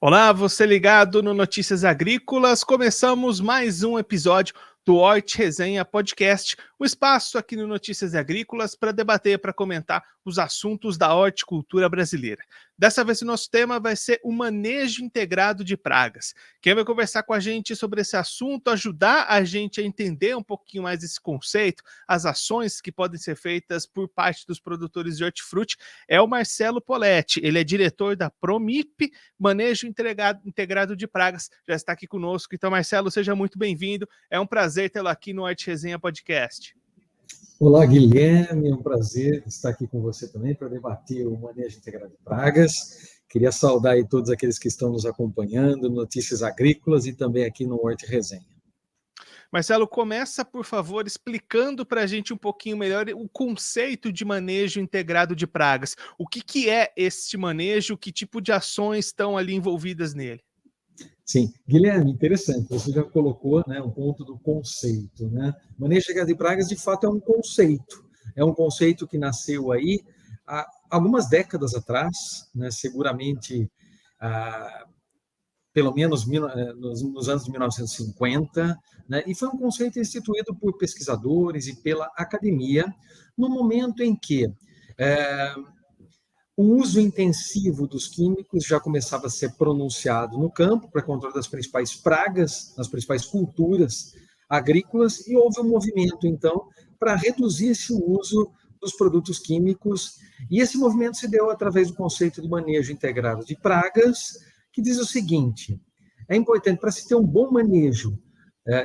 Olá, você ligado no Notícias Agrícolas. Começamos mais um episódio do Hort Resenha Podcast, o espaço aqui no Notícias Agrícolas para debater, para comentar os assuntos da horticultura brasileira. Dessa vez o nosso tema vai ser o manejo integrado de pragas. Quem vai conversar com a gente sobre esse assunto, ajudar a gente a entender um pouquinho mais esse conceito, as ações que podem ser feitas por parte dos produtores de hortifruti, é o Marcelo Poletti. Ele é diretor da Promip, Manejo Integrado de Pragas, já está aqui conosco. Então, Marcelo, seja muito bem-vindo. É um prazer tê-lo aqui no Hort Resenha Podcast. Olá, Guilherme. É um prazer estar aqui com você também para debater o manejo integrado de pragas. Queria saudar aí todos aqueles que estão nos acompanhando, Notícias Agrícolas e também aqui no Hort Resenha. Marcelo, começa, por favor, explicando para a gente um pouquinho melhor o conceito de manejo integrado de pragas. O que é este manejo? Que tipo de ações estão ali envolvidas nele? Sim, Guilherme, interessante. Você já colocou, né, um ponto do conceito, né? Manejo integrado de pragas, de fato, é um conceito. É um conceito que nasceu aí há algumas décadas atrás, né? Seguramente pelo menos nos anos de 1950, né? E foi um conceito instituído por pesquisadores e pela academia, no momento em que o uso intensivo dos químicos já começava a ser pronunciado no campo para controle das principais pragas, das principais culturas agrícolas, e houve um movimento, então, para reduzir esse uso dos produtos químicos, e esse movimento se deu através do conceito de manejo integrado de pragas, que diz o seguinte: é importante, para se ter um bom manejo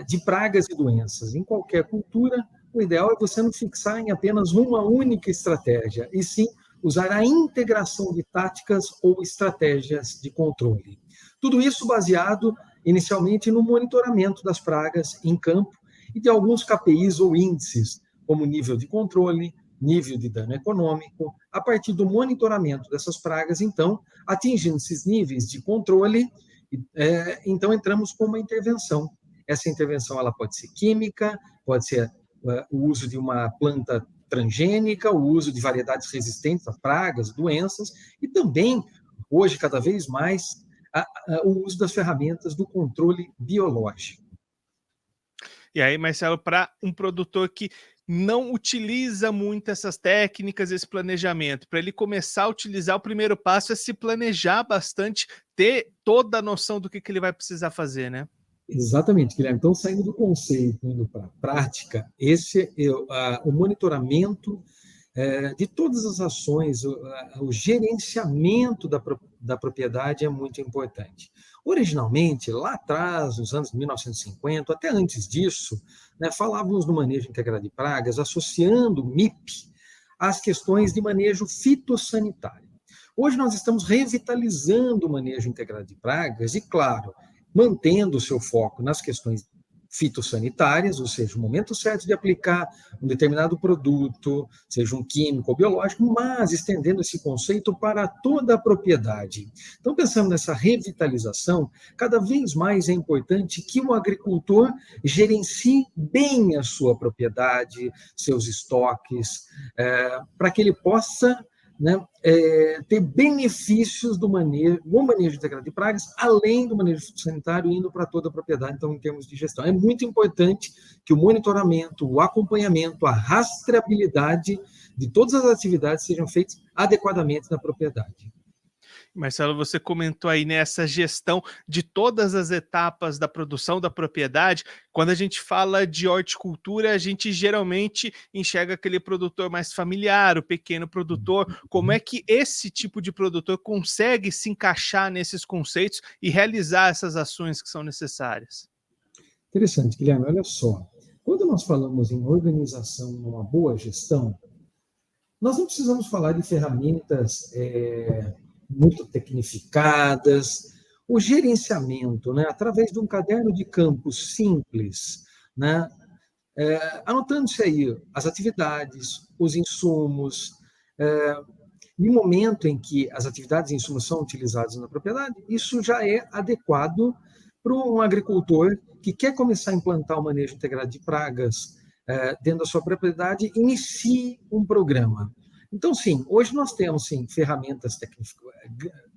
de pragas e doenças em qualquer cultura, o ideal é você não fixar em apenas uma única estratégia, e sim usar a integração de táticas ou estratégias de controle. Tudo isso baseado inicialmente no monitoramento das pragas em campo e de alguns KPIs ou índices, como nível de controle, nível de dano econômico. A partir do monitoramento dessas pragas, então, atingindo esses níveis de controle, então entramos com uma intervenção. Essa intervenção ela pode ser química, pode ser o uso de uma planta transgênica, o uso de variedades resistentes a pragas, doenças, e também, hoje, cada vez mais, o uso das ferramentas do controle biológico. E aí, Marcelo, para um produtor que não utiliza muito essas técnicas, esse planejamento, para ele começar a utilizar, o primeiro passo é se planejar bastante, ter toda a noção do que ele vai precisar fazer, né? Exatamente, Guilherme. Então, saindo do conceito, indo para a prática, esse é o monitoramento de todas as ações, o gerenciamento da propriedade é muito importante. Originalmente, lá atrás, nos anos 1950, até antes disso, né, falávamos no manejo integrado de pragas, associando o MIP às questões de manejo fitossanitário. Hoje nós estamos revitalizando o manejo integrado de pragas e, claro, mantendo o seu foco nas questões fitossanitárias, ou seja, o momento certo de aplicar um determinado produto, seja um químico ou biológico, mas estendendo esse conceito para toda a propriedade. Então, pensando nessa revitalização, cada vez mais é importante que o agricultor gerencie bem a sua propriedade, seus estoques, para que ele possa, né, ter benefícios do manejo integrado de pragas, além do manejo sanitário, indo para toda a propriedade, então, em termos de gestão. É muito importante que o monitoramento, o acompanhamento, a rastreabilidade de todas as atividades sejam feitas adequadamente na propriedade. Marcelo, você comentou aí nessa gestão de todas as etapas da produção da propriedade. Quando a gente fala de horticultura, a gente geralmente enxerga aquele produtor mais familiar, o pequeno produtor. Como é que esse tipo de produtor consegue se encaixar nesses conceitos e realizar essas ações que são necessárias? Interessante, Guilherme, olha só. Quando nós falamos em organização, numa boa gestão, nós não precisamos falar de ferramentas muito tecnificadas. O gerenciamento, né, através de um caderno de campo simples, né, anotando-se aí as atividades, os insumos, no momento em que as atividades e insumos são utilizados na propriedade, isso já é adequado para um agricultor que quer começar a implantar o manejo integrado de pragas dentro da sua propriedade, inicie um programa. Então, sim, hoje nós temos sim, ferramentas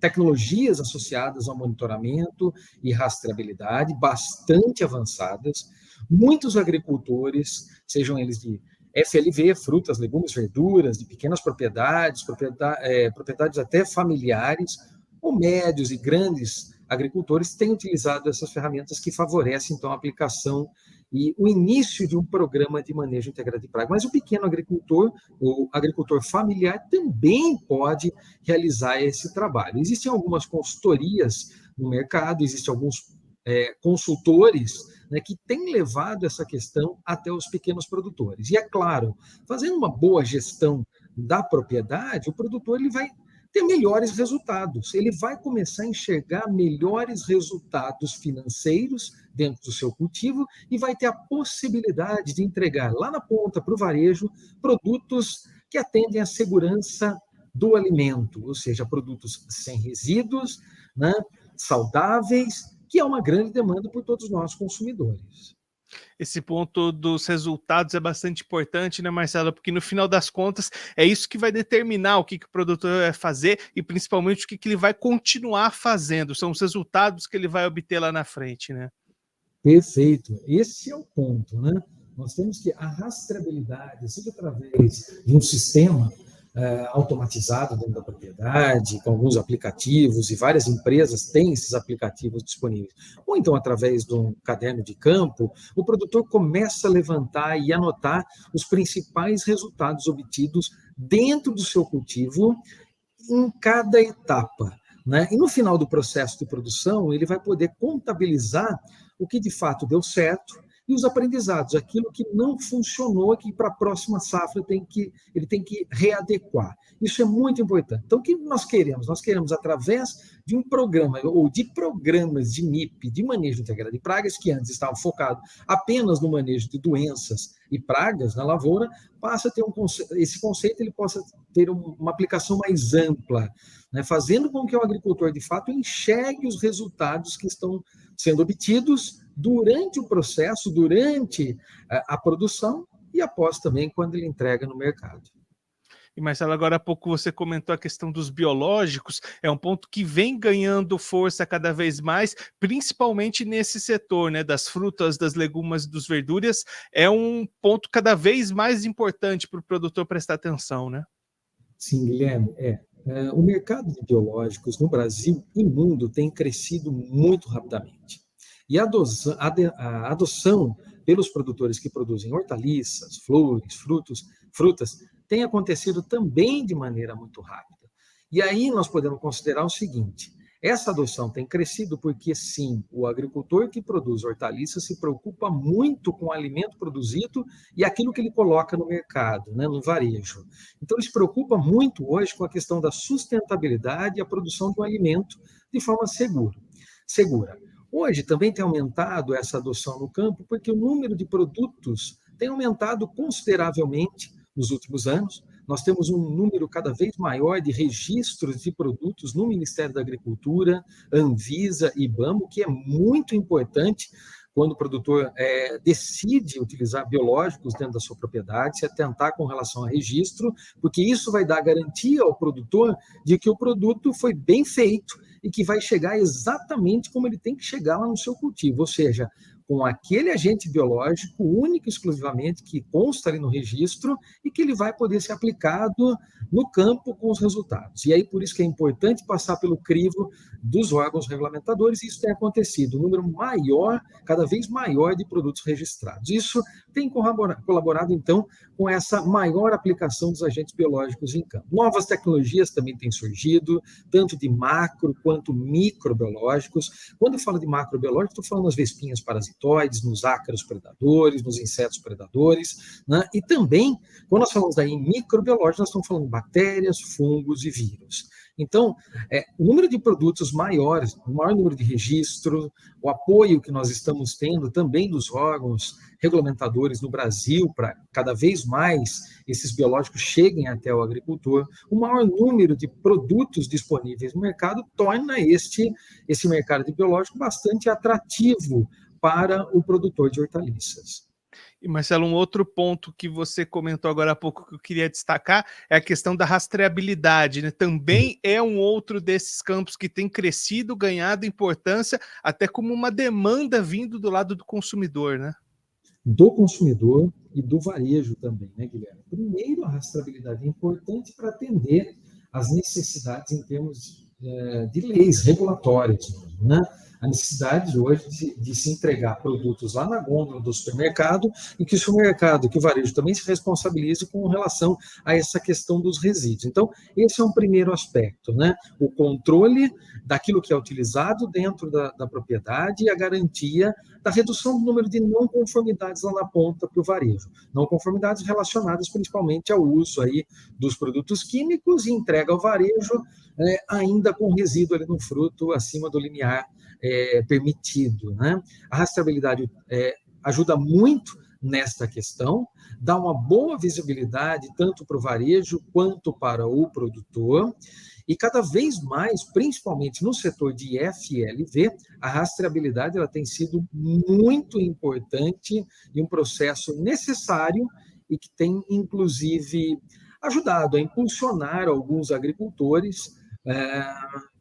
tecnologias associadas ao monitoramento e rastreabilidade bastante avançadas. Muitos agricultores, sejam eles de FLV, frutas, legumes, verduras, de pequenas propriedades, propriedades até familiares, ou médios e grandes agricultores, têm utilizado essas ferramentas que favorecem, então, a aplicação e o início de um programa de manejo integrado de praga. Mas o pequeno agricultor, o agricultor familiar, também pode realizar esse trabalho. Existem algumas consultorias no mercado, existem alguns consultores, né, que têm levado essa questão até os pequenos produtores. E, é claro, fazendo uma boa gestão da propriedade, o produtor ele vai ter melhores resultados, ele vai começar a enxergar melhores resultados financeiros dentro do seu cultivo e vai ter a possibilidade de entregar lá na ponta para o varejo produtos que atendem à segurança do alimento, ou seja, produtos sem resíduos, né, saudáveis, que é uma grande demanda por todos nós consumidores. Esse ponto dos resultados é bastante importante, né, Marcelo? Porque no final das contas é isso que vai determinar o que o produtor vai fazer e principalmente o que ele vai continuar fazendo. São os resultados que ele vai obter lá na frente, né? Perfeito. Esse é o ponto, né? Nós temos que a rastreabilidade, seja através de um sistema automatizado dentro da propriedade, com alguns aplicativos, e várias empresas têm esses aplicativos disponíveis, ou então através de um caderno de campo, o produtor começa a levantar e anotar os principais resultados obtidos dentro do seu cultivo em cada etapa, né? E no final do processo de produção, ele vai poder contabilizar o que de fato deu certo e os aprendizados, aquilo que não funcionou, que para a próxima safra ele tem que readequar. Isso é muito importante. Então, o que nós queremos? Nós queremos, através de um programa, ou de programas de MIP, de manejo integrado de pragas, que antes estavam focados apenas no manejo de doenças e pragas na lavoura, passa a ter esse conceito, ele possa ter uma aplicação mais ampla, né, fazendo com que o agricultor, de fato, enxergue os resultados que estão sendo obtidos durante o processo, durante a produção e após também quando ele entrega no mercado. E Marcelo, agora há pouco você comentou a questão dos biológicos, é um ponto que vem ganhando força cada vez mais, principalmente nesse setor, né, das frutas, das legumas e dos verduras, é um ponto cada vez mais importante para o produtor prestar atenção, né? Sim, Guilherme, o mercado de biológicos no Brasil e no mundo tem crescido muito rapidamente. E a adoção pelos produtores que produzem hortaliças, flores, frutas, tem acontecido também de maneira muito rápida. E aí nós podemos considerar o seguinte: essa adoção tem crescido porque, sim, o agricultor que produz hortaliças se preocupa muito com o alimento produzido e aquilo que ele coloca no mercado, né, no varejo. Então, ele se preocupa muito hoje com a questão da sustentabilidade e a produção de um alimento de forma segura. Hoje também tem aumentado essa adoção no campo porque o número de produtos tem aumentado consideravelmente nos últimos anos. Nós temos um número cada vez maior de registros de produtos no Ministério da Agricultura, Anvisa e IBAMA, que é muito importante quando o produtor decide utilizar biológicos dentro da sua propriedade, se atentar com relação a registro, porque isso vai dar garantia ao produtor de que o produto foi bem feito e que vai chegar exatamente como ele tem que chegar lá no seu cultivo, ou seja, com aquele agente biológico único e exclusivamente que consta ali no registro e que ele vai poder ser aplicado no campo com os resultados. E aí, por isso que é importante passar pelo crivo dos órgãos regulamentadores, e isso tem acontecido, um número maior, cada vez maior de produtos registrados. Isso tem colaborado, então, com essa maior aplicação dos agentes biológicos em campo. Novas tecnologias também têm surgido, tanto de macro quanto microbiológicos. Quando eu falo de macrobiológicos, estou falando das vespinhas parasitoides, nos ácaros predadores, nos insetos predadores, né? E também, quando nós falamos daí em microbiológicos, nós estamos falando de bactérias, fungos e vírus. Então, o número de produtos maiores, o maior número de registro, o apoio que nós estamos tendo também dos órgãos regulamentadores no Brasil para cada vez mais esses biológicos cheguem até o agricultor, o maior número de produtos disponíveis no mercado torna esse mercado de biológico bastante atrativo para o produtor de hortaliças. E, Marcelo, um outro ponto que você comentou agora há pouco que eu queria destacar é a questão da rastreabilidade, né? Também é um outro desses campos que tem crescido, ganhado importância, até como uma demanda vindo do lado do consumidor, né? Do consumidor e do varejo também, né, Guilherme? Primeiro, a rastreabilidade é importante para atender às necessidades em termos de leis regulatórias, né? A necessidade hoje de se entregar produtos lá na gôndola do supermercado e que o supermercado, que o varejo também se responsabilize com relação a essa questão dos resíduos. Então, esse é um primeiro aspecto, né? O controle daquilo que é utilizado dentro da propriedade e a garantia da redução do número de não conformidades lá na ponta para o varejo. Não conformidades relacionadas principalmente ao uso aí dos produtos químicos e entrega ao varejo ainda com resíduo ali no fruto acima do limiar permitido, né? A rastreabilidade ajuda muito nesta questão, dá uma boa visibilidade tanto para o varejo quanto para o produtor, e cada vez mais, principalmente no setor de FLV, a rastreabilidade ela tem sido muito importante e um processo necessário e que tem, inclusive, ajudado a impulsionar alguns agricultores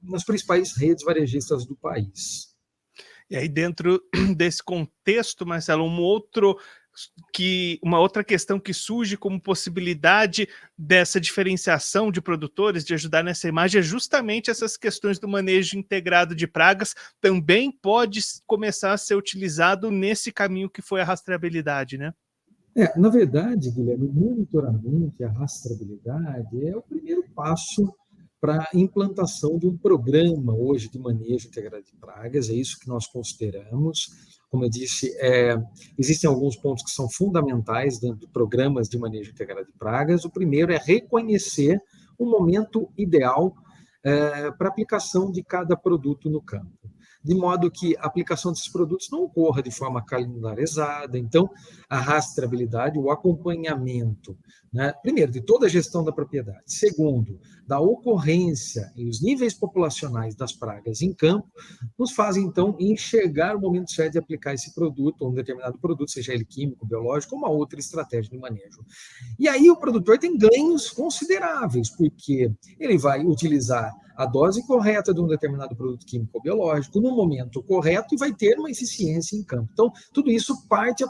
nas principais redes varejistas do país. E aí, dentro desse contexto, Marcelo, uma outra questão que surge como possibilidade dessa diferenciação de produtores, de ajudar nessa imagem, é justamente essas questões do manejo integrado de pragas, também pode começar a ser utilizado nesse caminho que foi a rastreabilidade, né? Na verdade, Guilherme, o monitoramento e a rastreabilidade é o primeiro passo para a implantação de um programa hoje de manejo integrado de pragas, é isso que nós consideramos. Como eu disse, existem alguns pontos que são fundamentais dentro de programas de manejo integrado de pragas. O primeiro é reconhecer o momento ideal para a aplicação de cada produto no campo, de modo que a aplicação desses produtos não ocorra de forma calendarizada. Então, a rastreabilidade, o acompanhamento, né, primeiro, de toda a gestão da propriedade, segundo, da ocorrência e os níveis populacionais das pragas em campo, nos fazem, então, enxergar o momento certo de aplicar esse produto, ou um determinado produto, seja ele químico, biológico, ou uma outra estratégia de manejo. E aí o produtor tem ganhos consideráveis, porque ele vai utilizar a dose correta de um determinado produto químico ou biológico no momento correto e vai ter uma eficiência em campo. Então, tudo isso parte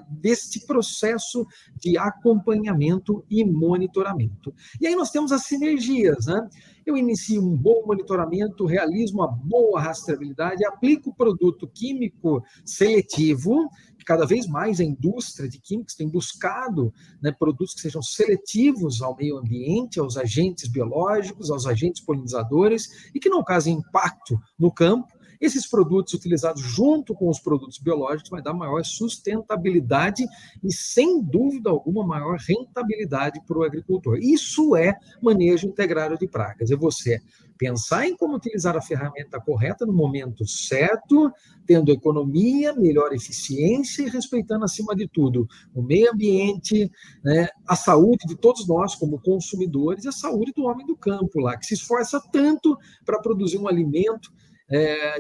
deste processo de acompanhamento e monitoramento. E aí nós temos as sinergias, né? Eu inicio um bom monitoramento, realizo uma boa rastreabilidade, aplico o produto químico seletivo. Cada vez mais a indústria de químicos tem buscado, né, produtos que sejam seletivos ao meio ambiente, aos agentes biológicos, aos agentes polinizadores e que não causem impacto no campo. Esses produtos utilizados junto com os produtos biológicos vai dar maior sustentabilidade e, sem dúvida alguma, maior rentabilidade para o agricultor. Isso é manejo integrado de pragas. É você pensar em como utilizar a ferramenta correta no momento certo, tendo economia, melhor eficiência e respeitando, acima de tudo, o meio ambiente, né, a saúde de todos nós como consumidores e a saúde do homem do campo lá, que se esforça tanto para produzir um alimento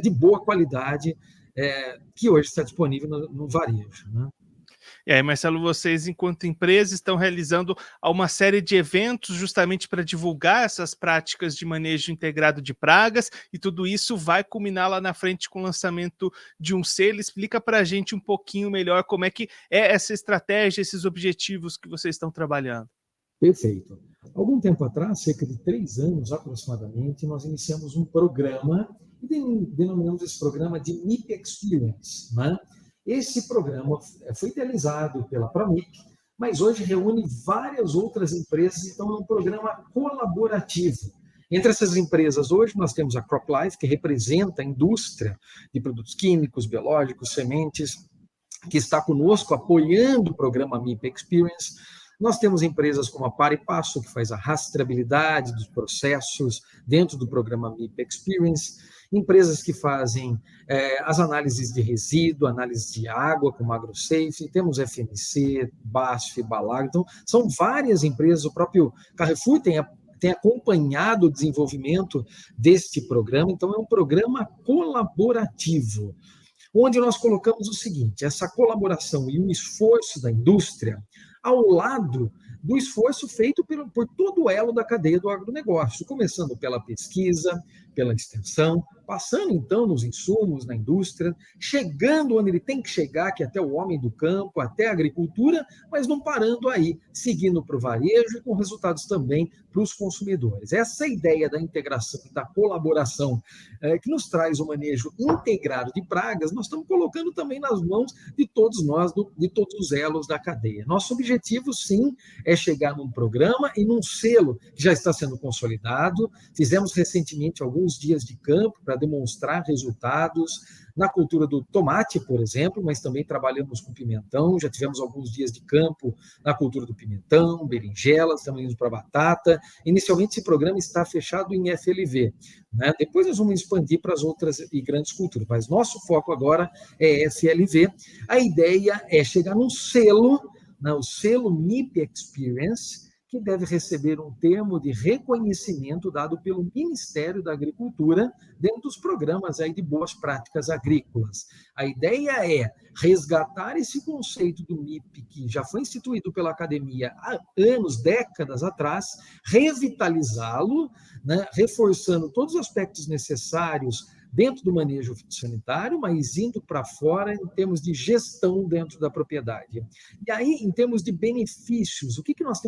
de boa qualidade, que hoje está disponível no varejo, né? E aí, Marcelo, vocês, enquanto empresa, estão realizando uma série de eventos justamente para divulgar essas práticas de manejo integrado de pragas, e tudo isso vai culminar lá na frente com o lançamento de um selo. Explica para a gente um pouquinho melhor como é que é essa estratégia, esses objetivos que vocês estão trabalhando. Perfeito. Algum tempo atrás, cerca de 3 anos aproximadamente, nós iniciamos um programa e denominamos esse programa de MIP Experience, né? Esse programa foi idealizado pela Pramip, mas hoje reúne várias outras empresas, então é um programa colaborativo. Entre essas empresas, hoje nós temos a CropLife, que representa a indústria de produtos químicos, biológicos, sementes, que está conosco apoiando o programa MIP Experience. Nós temos empresas como a Par e Passo, que faz a rastreabilidade dos processos dentro do programa MIP Experience, empresas que fazem as análises de resíduo, análise de água, como AgroSafe, temos FMC, BASF, Balag, então são várias empresas, o próprio Carrefour tem acompanhado o desenvolvimento deste programa, então é um programa colaborativo. onde nós colocamos o seguinte: essa colaboração e o esforço da indústria ao lado do esforço feito por todo o elo da cadeia do agronegócio, começando pela pesquisa, pela extensão, passando então nos insumos, na indústria, chegando onde ele tem que chegar, que é até o homem do campo, até a agricultura, mas não parando aí, seguindo para o varejo e com resultados também para os consumidores. Essa ideia da integração, da colaboração, que nos traz o manejo integrado de pragas, nós estamos colocando também nas mãos de todos nós, de todos os elos da cadeia. Nosso objetivo, sim, é chegar num programa e num selo que já está sendo consolidado. Fizemos recentemente alguns dias de campo para demonstrar resultados na cultura do tomate, por exemplo, mas também trabalhamos com pimentão, já tivemos alguns dias de campo na cultura do pimentão, berinjela, estamos indo para batata. Inicialmente esse programa está fechado em FLV, né? Depois nós vamos expandir para as outras e grandes culturas, mas nosso foco agora é FLV. A ideia é chegar num selo, né, o selo MIP Experience, que deve receber um termo de reconhecimento dado pelo Ministério da Agricultura dentro dos programas aí de boas práticas agrícolas. A ideia é resgatar esse conceito do MIP, que já foi instituído pela academia há anos, décadas atrás, revitalizá-lo, né, reforçando todos os aspectos necessários dentro do manejo fitossanitário, mas indo para fora em termos de gestão dentro da propriedade. E aí, em termos de benefícios, o que nós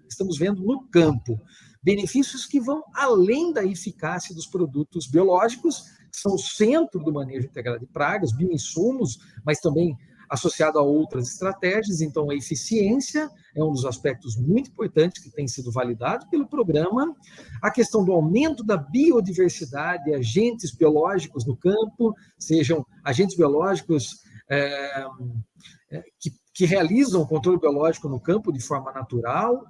estamos vendo no campo? Benefícios que vão além da eficácia dos produtos biológicos, que são o centro do manejo integrado de pragas, bioinsumos, mas também associado a outras estratégias. Então, a eficiência é um dos aspectos muito importantes que tem sido validado pelo programa. A questão do aumento da biodiversidade, agentes biológicos no campo, sejam agentes biológicos que realizam o controle biológico no campo de forma natural,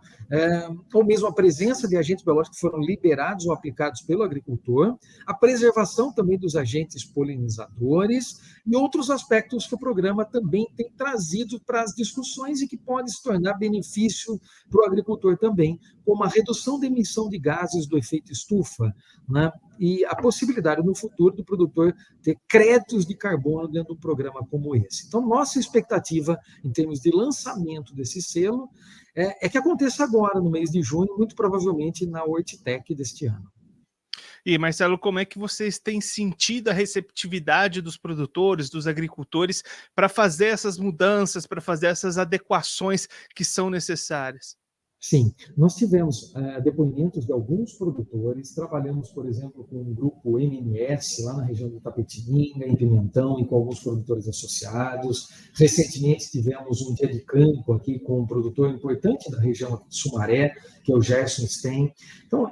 ou mesmo a presença de agentes biológicos que foram liberados ou aplicados pelo agricultor, a preservação também dos agentes polinizadores e outros aspectos que o programa também tem trazido para as discussões e que pode se tornar benefício para o agricultor também, como a redução da emissão de gases do efeito estufa, né? E a possibilidade no futuro do produtor ter créditos de carbono dentro de um programa como esse. Então, nossa expectativa em termos de lançamento desse selo é que aconteça agora, no mês de junho, muito provavelmente na Hortitec deste ano. E, Marcelo, como é que vocês têm sentido a receptividade dos produtores, dos agricultores, para fazer essas mudanças, para fazer essas adequações que são necessárias? Sim, nós tivemos depoimentos de alguns produtores, trabalhamos, por exemplo, com um grupo MMS, lá na região do Tapetininga, em Pimentão, e com alguns produtores associados. Recentemente tivemos um dia de campo aqui com um produtor importante da região de Sumaré, que é o Gerson Stein. Então,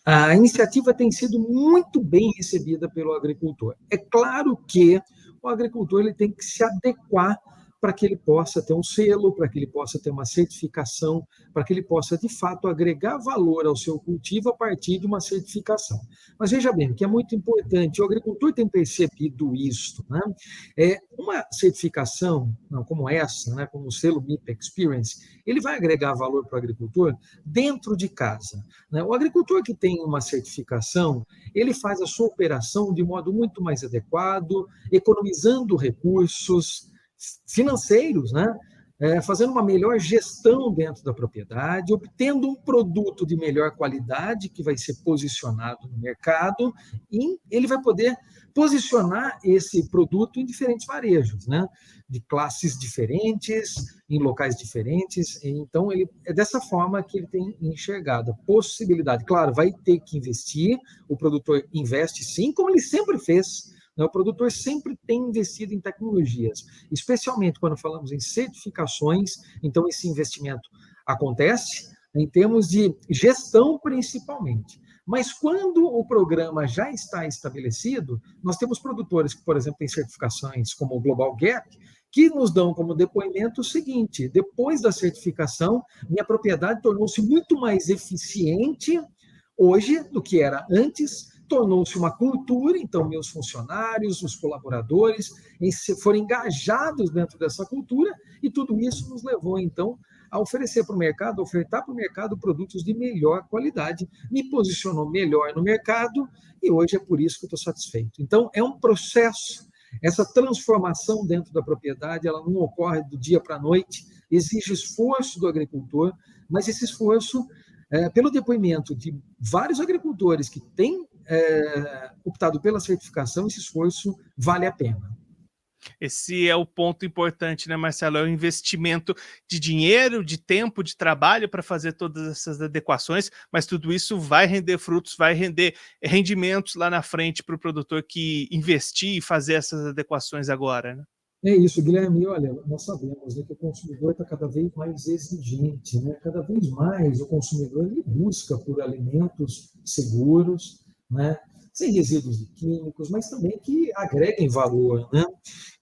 a iniciativa tem sido muito bem recebida pelo agricultor. É claro que o agricultor ele tem que se adequar para que ele possa ter um selo, para que ele possa ter uma certificação, para que ele possa, de fato, agregar valor ao seu cultivo a partir de uma certificação. Mas veja bem, que é muito importante, o agricultor tem percebido isso, né? Uma certificação como essa, né, como o selo MIP Experience, ele vai agregar valor para o agricultor dentro de casa, né? O agricultor que tem uma certificação, ele faz a sua operação de modo muito mais adequado, economizando recursos financeiros, né? Fazendo uma melhor gestão dentro da propriedade, obtendo um produto de melhor qualidade que vai ser posicionado no mercado e ele vai poder posicionar esse produto em diferentes varejos, né? De classes diferentes, em locais diferentes. Então, é dessa forma que ele tem enxergado a possibilidade. Claro, vai ter que investir, o produtor investe sim, como ele sempre fez. O produtor sempre tem investido em tecnologias, especialmente quando falamos em certificações, então esse investimento acontece em termos de gestão principalmente. Mas quando o programa já está estabelecido, nós temos produtores que, por exemplo, têm certificações como o Global Gap, que nos dão como depoimento o seguinte: depois da certificação, minha propriedade tornou-se muito mais eficiente hoje do que era antes, tornou-se uma cultura, então meus funcionários, os colaboradores, foram engajados dentro dessa cultura, e tudo isso nos levou, então, a oferecer para o mercado, ofertar para o mercado produtos de melhor qualidade, me posicionou melhor no mercado, e hoje é por isso que eu estou satisfeito. Então, é um processo Essa transformação dentro da propriedade, ela não ocorre do dia para a noite, exige esforço do agricultor, mas esse esforço, pelo depoimento de vários agricultores que têm optado pela certificação, esse esforço vale a pena. Esse é o ponto importante, né, Marcelo? É o investimento de dinheiro, de tempo, de trabalho para fazer todas essas adequações, mas tudo isso vai render frutos, vai render rendimentos lá na frente para o produtor que investir e fazer essas adequações agora, né? É isso, Guilherme. Olha, nós sabemos, né, que o consumidor está cada vez mais exigente, né? Cada vez mais o consumidor ele busca por alimentos seguros, né? Sem resíduos de químicos, mas também que agreguem valor, né?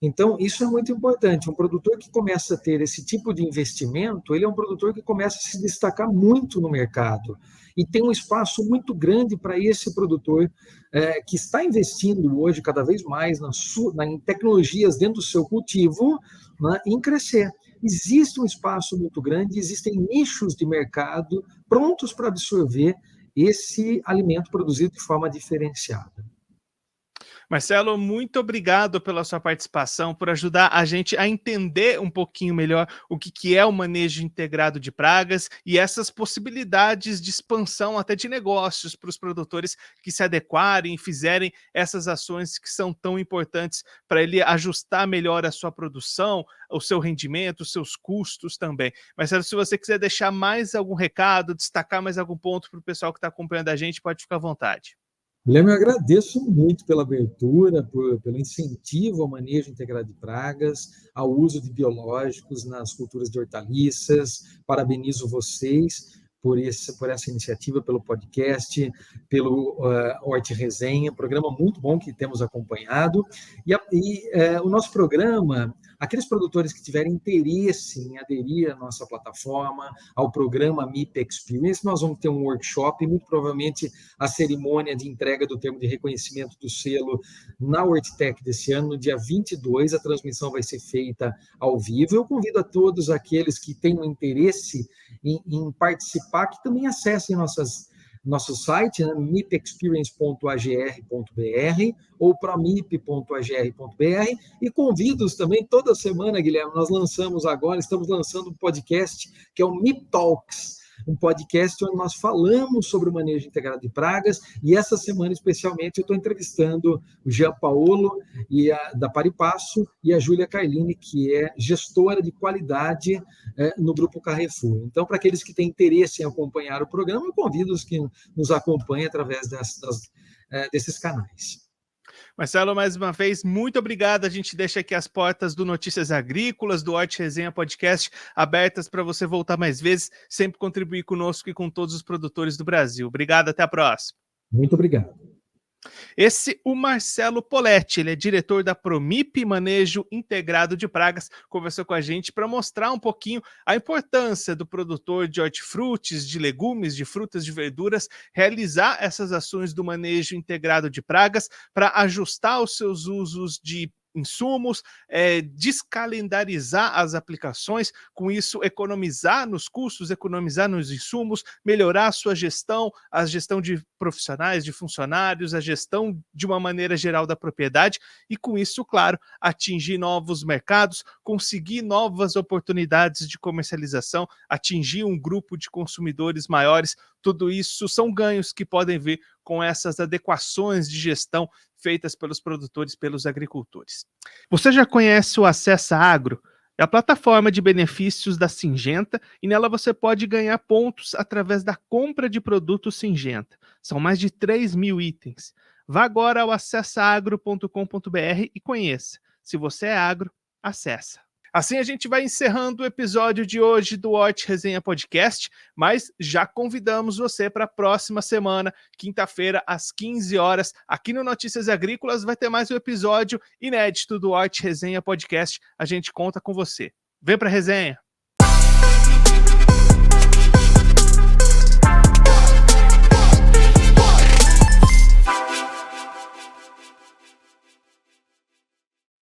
Então, isso é muito importante. Um produtor que começa a ter esse tipo de investimento, ele é um produtor que começa a se destacar muito no mercado e tem um espaço muito grande para esse produtor que está investindo hoje cada vez mais em tecnologias dentro do seu cultivo, né, em crescer. Existe um espaço muito grande, existem nichos de mercado prontos para absorver esse alimento produzido de forma diferenciada. Marcelo, muito obrigado pela sua participação, por ajudar a gente a entender um pouquinho melhor o que é o manejo integrado de pragas e essas possibilidades de expansão até de negócios para os produtores que se adequarem e fizerem essas ações que são tão importantes para ele ajustar melhor a sua produção, o seu rendimento, os seus custos também. Marcelo, se você quiser deixar mais algum recado, destacar mais algum ponto para o pessoal que está acompanhando a gente, pode ficar à vontade. Guilherme, eu agradeço muito pela abertura, pelo incentivo ao manejo integrado de pragas, ao uso de biológicos nas culturas de hortaliças. Parabenizo vocês por essa iniciativa, pelo podcast, pelo Hort Resenha, programa muito bom que temos acompanhado. O nosso programa, aqueles produtores que tiverem interesse em aderir à nossa plataforma, ao programa MIP Experience, nós vamos ter um workshop, muito provavelmente a cerimônia de entrega do termo de reconhecimento do selo na HortTech desse ano, no dia 22, a transmissão vai ser feita ao vivo. Eu convido a todos aqueles que tenham interesse em participar, que também acessem nosso site, né, mipexperience.agr.br ou promip.agr.br, e convido-os também, toda semana, Guilherme, estamos lançando um podcast que é o MIP Talks, um podcast onde nós falamos sobre o manejo integrado de pragas, e essa semana, especialmente, eu estou entrevistando o Jean Paolo, da Paripasso, e a Júlia Carlini, que é gestora de qualidade no Grupo Carrefour. Então, para aqueles que têm interesse em acompanhar o programa, eu convido os que nos acompanhem através desses canais. Marcelo, mais uma vez, muito obrigado. A gente deixa aqui as portas do Notícias Agrícolas, do Hort Resenha Podcast, abertas para você voltar mais vezes, sempre contribuir conosco e com todos os produtores do Brasil. Obrigado, até a próxima. Muito obrigado. O Marcelo Poletti, ele é diretor da Promip Manejo Integrado de Pragas, conversou com a gente para mostrar um pouquinho a importância do produtor de hortifrutis, de legumes, de frutas, de verduras, realizar essas ações do manejo integrado de pragas para ajustar os seus usos de insumos, descalendarizar as aplicações, com isso economizar nos custos, economizar nos insumos, melhorar a sua gestão, a gestão de profissionais, de funcionários, a gestão de uma maneira geral da propriedade e com isso, claro, atingir novos mercados, conseguir novas oportunidades de comercialização, atingir um grupo de consumidores maiores. Tudo isso são ganhos que podem vir com essas adequações de gestão feitas pelos produtores, pelos agricultores. Você já conhece o Acessa Agro? É a plataforma de benefícios da Syngenta e nela você pode ganhar pontos através da compra de produtos Syngenta. São mais de 3.000 itens. Vá agora ao acessaagro.com.br e conheça. Se você é agro, acessa. Assim a gente vai encerrando o episódio de hoje do Hort Resenha Podcast, mas já convidamos você para a próxima semana, quinta-feira, às 15 horas, aqui no Notícias Agrícolas vai ter mais um episódio inédito do Hort Resenha Podcast. A gente conta com você. Vem para a resenha!